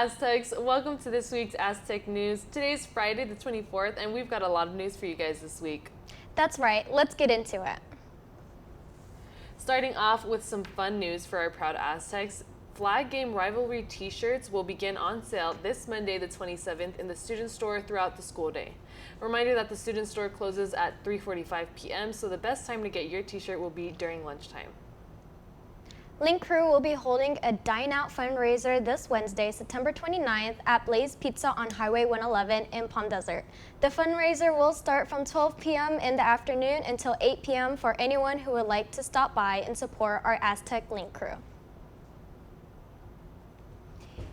Aztecs, welcome to this week's Aztec News. Today's Friday the 24th, and we've got a lot of news for you guys this week. That's right, let's get into it. Starting off with some fun news for our proud Aztecs, Flag Game Rivalry t-shirts will begin on sale this Monday the 27th in the student store throughout the school day. Reminder that the student store closes at 3:45 p.m., so the best time to get your t-shirt will be during lunchtime. Link Crew will be holding a Dine Out fundraiser this Wednesday, September 29th at Blaze Pizza on Highway 111 in Palm Desert. The fundraiser will start from 12 p.m. in the afternoon until 8 p.m. for anyone who would like to stop by and support our Aztec Link Crew.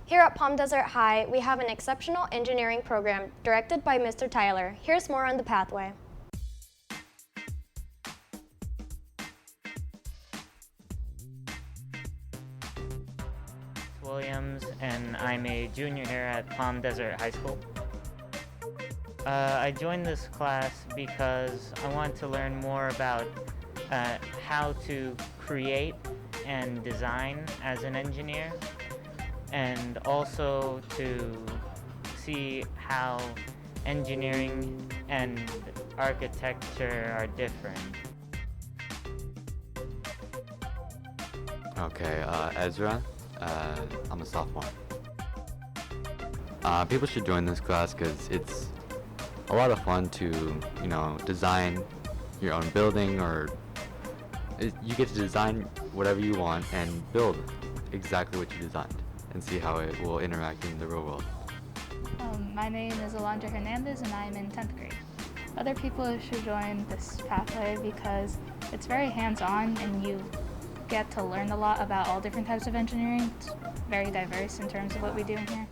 Here at Palm Desert High, we have an exceptional engineering program directed by Mr. Tyler. Here's more on the pathway. Williams, and I'm a junior here at Palm Desert High School. I joined this class because I want to learn more about how to create and design as an engineer, and also to see how engineering and architecture are different. Okay, Ezra. I'm a sophomore. People should join this class because it's a lot of fun to, design your own building, or you get to design whatever you want and build exactly what you designed and see how it will interact in the real world. My name is Alondra Hernandez and I'm in 10th grade. Other people should join this pathway because it's very hands-on and you get to learn a lot about all different types of engineering. It's very diverse in terms of what we do in here.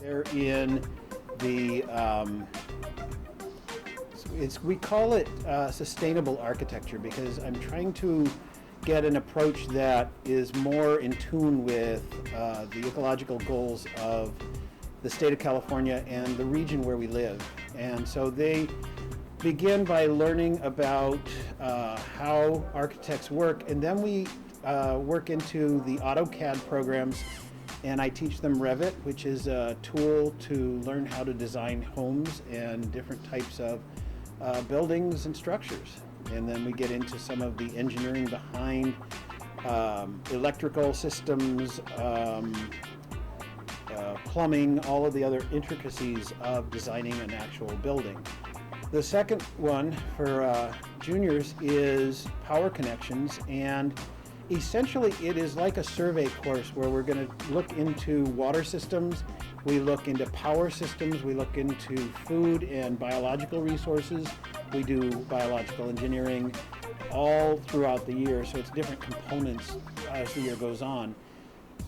They're in the, we call it sustainable architecture because I'm trying to get an approach that is more in tune with the ecological goals of the state of California and the region where we live. And so they begin by learning about how architects work, and then we work into the AutoCAD programs, and I teach them Revit, which is a tool to learn how to design homes and different types of buildings and structures. And then we get into some of the engineering behind electrical systems, plumbing, all of the other intricacies of designing an actual building. The second one for juniors is power connections, and essentially it is like a survey course where we're going to look into water systems, we look into power systems, we look into food and biological resources, we do biological engineering all throughout the year, so it's different components as the year goes on.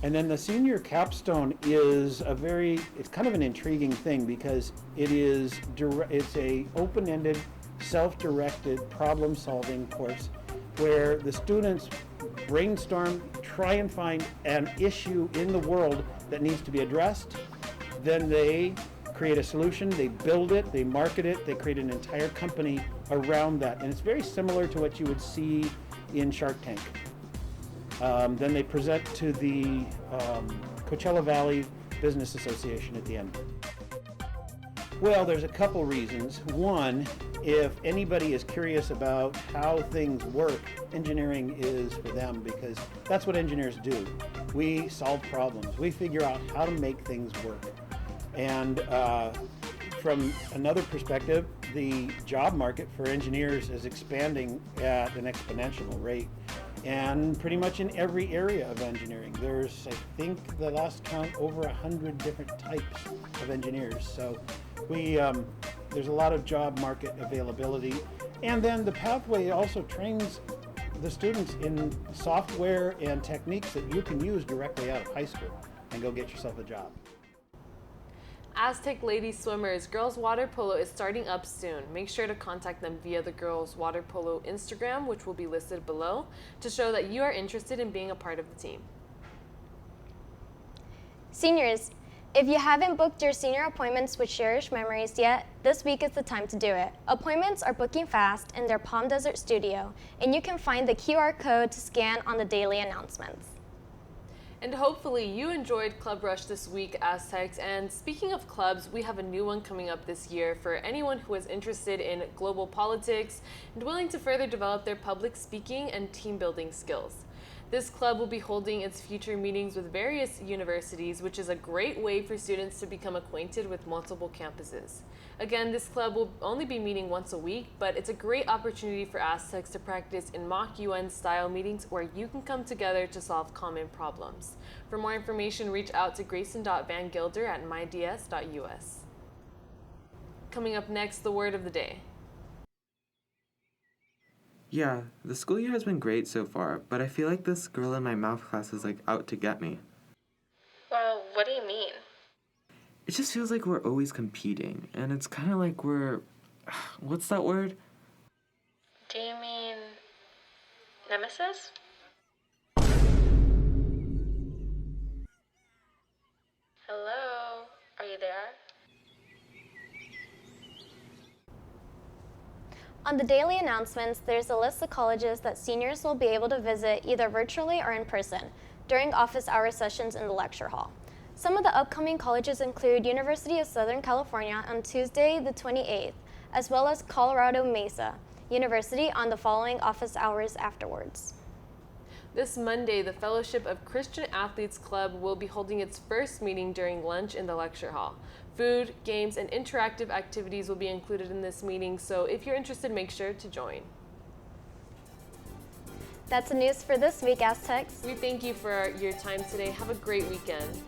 And then the senior capstone is it's kind of an intriguing thing because it's a open-ended, self-directed problem-solving course where the students brainstorm, try and find an issue in the world that needs to be addressed. Then they create a solution, they build it, they market it, they create an entire company around that. And it's very similar to what you would see in Shark Tank. Then they present to the Coachella Valley Business Association at the end. Well, there's a couple reasons. One, if anybody is curious about how things work, engineering is for them because that's what engineers do. We solve problems. We figure out how to make things work. And from another perspective, the job market for engineers is expanding at an exponential rate. And pretty much in every area of engineering. There's, I think, the last count, over 100 different types of engineers. So there's a lot of job market availability. And then the pathway also trains the students in software and techniques that you can use directly out of high school and go get yourself a job. Aztec Lady Swimmers Girls Water Polo is starting up soon. Make sure to contact them via the Girls Water Polo Instagram, which will be listed below, to show that you are interested in being a part of the team. Seniors, if you haven't booked your senior appointments with Cherish Memories yet, this week is the time to do it. Appointments are booking fast in their Palm Desert studio, and you can find the QR code to scan on the daily announcements. And hopefully you enjoyed Club Rush this week, Aztecs. And speaking of clubs, we have a new one coming up this year for anyone who is interested in global politics and willing to further develop their public speaking and team building skills. This club will be holding its future meetings with various universities, which is a great way for students to become acquainted with multiple campuses. Again, this club will only be meeting once a week, but it's a great opportunity for Aztecs to practice in mock UN style meetings where you can come together to solve common problems. For more information, reach out to grayson.vangilder@myds.us. Coming up next, the word of the day. Yeah, the school year has been great so far, but I feel like this girl in my math class is like out to get me. Well, what do you mean? It just feels like we're always competing, and it's kind of like we're... What's that word? Do you mean nemesis? Hello? Are you there? On the daily announcements, there's a list of colleges that seniors will be able to visit either virtually or in person during office hour sessions in the lecture hall. Some of the upcoming colleges include University of Southern California on Tuesday the 28th, as well as Colorado Mesa University on the following office hours afterwards. This Monday, the Fellowship of Christian Athletes Club will be holding its first meeting during lunch in the lecture hall. Food, games, and interactive activities will be included in this meeting, so if you're interested, make sure to join. That's the news for this week, Aztecs. We thank you for your time today. Have a great weekend.